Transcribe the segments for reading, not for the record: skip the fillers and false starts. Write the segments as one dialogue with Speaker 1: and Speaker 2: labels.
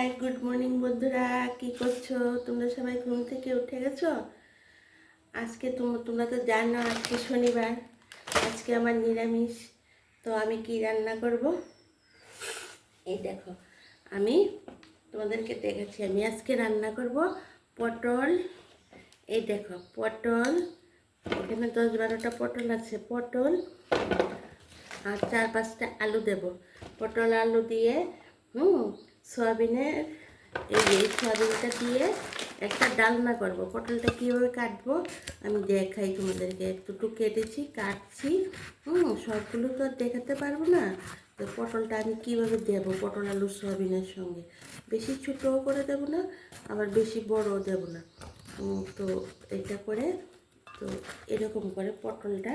Speaker 1: High, good morning বন্ধুরা। কি করছো? তোমরা সবাই ঘুম থেকে উঠে গেছো? আজকে তোমরা তো জানো আজকে শনিবার, আজকে আমার নিরামিষ। তো আমি কি রান্না করব এই দেখো, আমি তোমাদেরকে দেখাচ্ছি। আমি আজকে রান্না করব পটল। এই দেখো পটল, এখানে 10-12টা পটল আছে। পটল আর 4-5টা আলু দেব। পটল আলু দিয়ে সয়াবিনের এই সয়াবিনটা দিয়ে একটা ডালনা করব। পটলটা কীভাবে কাটবো আমি দেখাই তোমাদেরকে। একটু কেটেছি, কাটছি। সবগুলো তো আর দেখাতে পারবো না। তো পটলটা আমি কীভাবে দেবো পটল আলু সয়াবিনের সঙ্গে, বেশি ছোটোও করে দেবো না, আবার বেশি বড়ও দেবো না। তো এটা করে, তো এরকম করে পটলটা,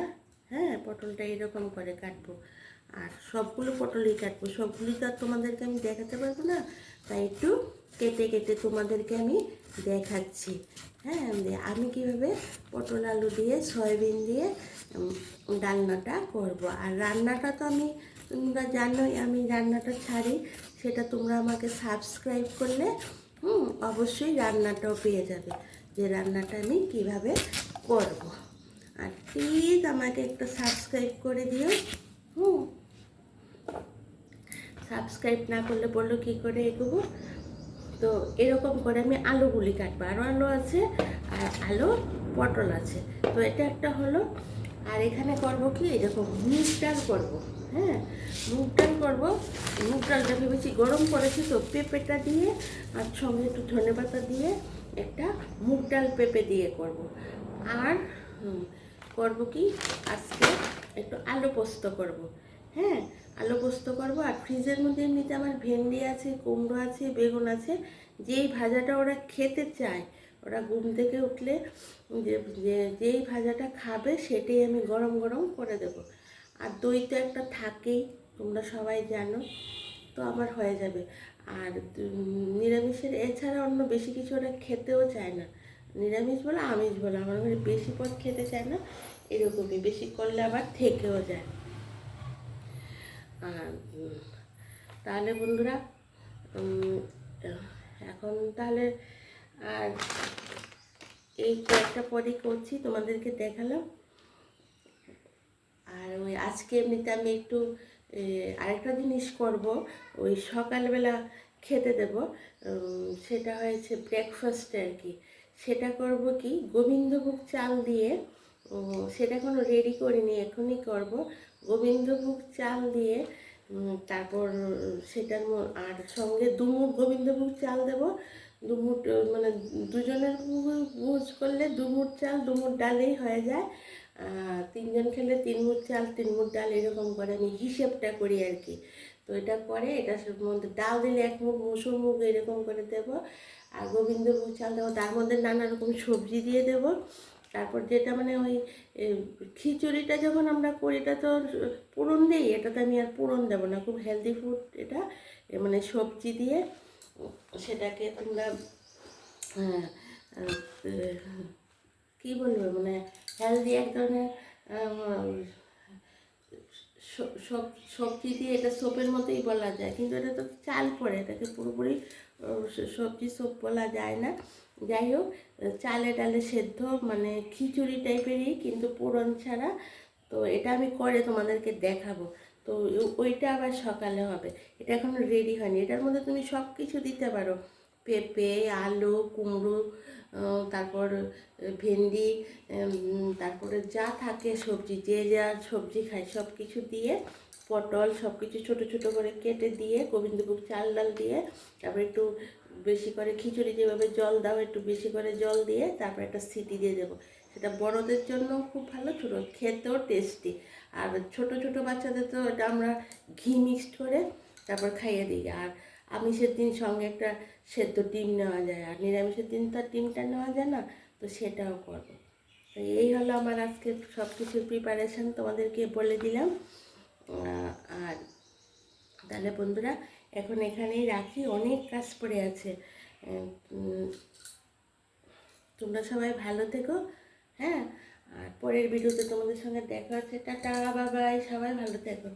Speaker 1: পটলটা এরকম করে কাটবো। আর সবগুলো পটলই কাটবো, সবগুলি তো আর তোমাদেরকে আমি দেখাতে পারবো না, তাই একটু কেটে কেটে তোমাদেরকে আমি দেখাচ্ছি। আমি কীভাবে পটল আলু দিয়ে সয়াবিন দিয়ে ডালনাটা করব। আর রান্নাটা তো তোমরা জানোই, আমি রান্নাটা ছাড়ি, সেটা তোমরা আমাকে সাবস্ক্রাইব করলে অবশ্যই রান্নাটাও পেয়ে যাবে, যে রান্নাটা আমি কিভাবে করব। আর প্লিজ আমাকে একটা সাবস্ক্রাইব করে দিও। সাবস্ক্রাইব না করলে বললো কী করে এগোবো। তো এরকম করে আমি আলুগুলি কাটবো, আরও আলু আছে, আর আলু পটল আছে। তো এটা একটা হলো। আর এখানে করব কি, এরকম মুগ ডাল করবো। মুগ ডাল করবো। মুগ ডালটা ভেবেছি গরম করেছি, তো পেঁপেটা দিয়ে আর সঙ্গে একটু ধনেপাতা দিয়ে একটা মুগ ডাল পেঁপে দিয়ে করব। আর করব কি, আজকে একটু আলু পোস্ত করব। আলু পোস্ত করব। আর ফ্রিজের মধ্যে এমনিতে আমার ভেন্ডি আছে, কুমড়ো আছে, বেগুন আছে। যেই ভাজাটা ওরা খেতে চায়, ওরা ঘুম থেকে উঠলে যেই ভাজাটা খাবে সেটাই আমি গরম গরম করে দেব। আর দই তো একটা থাকেই, তোমরা সবাই জানো। তো আমার হয়ে যাবে। আর নিরামিষের এছাড়া অন্য বেশি কিছু ওরা খেতেও চায় না। নিরামিষ বলো আমিষ বলো, আমার ঘরে বেশি পদ খেতে চায় না। এরকমই, বেশি করলে আবার থেকেও যায়। আর তাহলে বন্ধুরা, এখন তাহলে আর এই কয়েকটা পদই করছি, তোমাদেরকে দেখালাম। আর ওই আজকে এমনিতে আমি একটু আরেকটা জিনিস করব, ওই সকালবেলা খেতে দেব। সেটা হয়েছে ব্রেকফাস্টে আর কি। সেটা করব কি, গোবিন্দভোগ চাল দিয়ে, সেটা এখনো রেডি করিনি, এখনই করব। গোবিন্দভোগ চাল দিয়ে তারপর সেটার আর সঙ্গে দুমুঠ গোবিন্দভোগ চাল দেব। দুমুঠ মানে দুজনের বুঝ করলে দুমুঠ চাল দুমুঠ ডালেই হয়ে যায়। 3জন খেলে 3 মুঠ চাল 3 মুঠ ডাল, এরকম করে আমি হিসেবটা করি আর কি। তো এটা করে, এটার মধ্যে ডাল দিলে 1 মুঠ, মসুর মুগ এরকম করে দেবো। আর গোবিন্দভোগ চাল দেবো, তার মধ্যে নানা রকম সবজি দিয়ে দেবো। তারপর যেটা মানে ওই খিচুড়িটা যখন আমরা করি, এটা তো পুরন দিই, এটাতে আমি আর পুরন দেবো না, খুব হেলদি ফুড এটা। মানে সবজি দিয়ে সেটাকে তোমরা কী বলবো, মানে হেলদি এক ধরনের সবজি দিয়ে, এটা সোপের মতোই বলা যায়, কিন্তু এটা তো চাল পড়ে, এটাকে পুরোপুরি সবজি সোপ বলা যায় না। যাই হোক, চালে ডালে সেদ্ধ, মানে খিচুড়ি টাইপেরই, কিন্তু পোড়ন ছাড়া। তো এটা আমি করে তোমাদেরকে দেখাবো। তো ওইটা আবার সকালে হবে। এটা এখনও রেডি হয়নি। এটার মধ্যে তুমি সব কিছু দিতে পারো, পেঁপে, আলু, কুমড়ো, তারপর ভেন্ডি, তারপরে যা থাকে সবজি, যে যা সবজি খায় সব কিছু দিয়ে, পটল সব কিছু ছোটো ছোটো করে কেটে দিয়ে, গোবিন্দভোগ চাল ডাল দিয়ে, তারপর একটু বেশি করে খিচুড়ি যেভাবে জল দাও, একটু বেশি করে জল দিয়ে তারপর একটা সিটি দিয়ে দেবো। সেটা বড়দের জন্য খুব ভালো, ছোটো খেতেও টেস্টি। আর ছোটো ছোটো বাচ্চাদের তো এটা আমরা ঘি মিক্সড করে তারপর খাইয়ে দিই। আর আমিষের দিন সঙ্গে একটা সেদ্ধ ডিম নেওয়া যায়, আর নিরামিষের দিন তো আর ডিমটা নেওয়া যায় না, তো সেটাও করবো। তো এই হলো আমার আজকে সব কিছুর প্রিপারেশান, তোমাদেরকে বলে দিলাম। আর তাহলে বন্ধুরা, এখন এখানেই রাখি, অনেক কাজ পড়ে আছে। তোমরা সবাই ভালো থেকো। আর পরের ভিডিওতে তোমাদের সঙ্গে দেখা হচ্ছে। টাটা, বাই বাই, সবাই ভালো থেকো।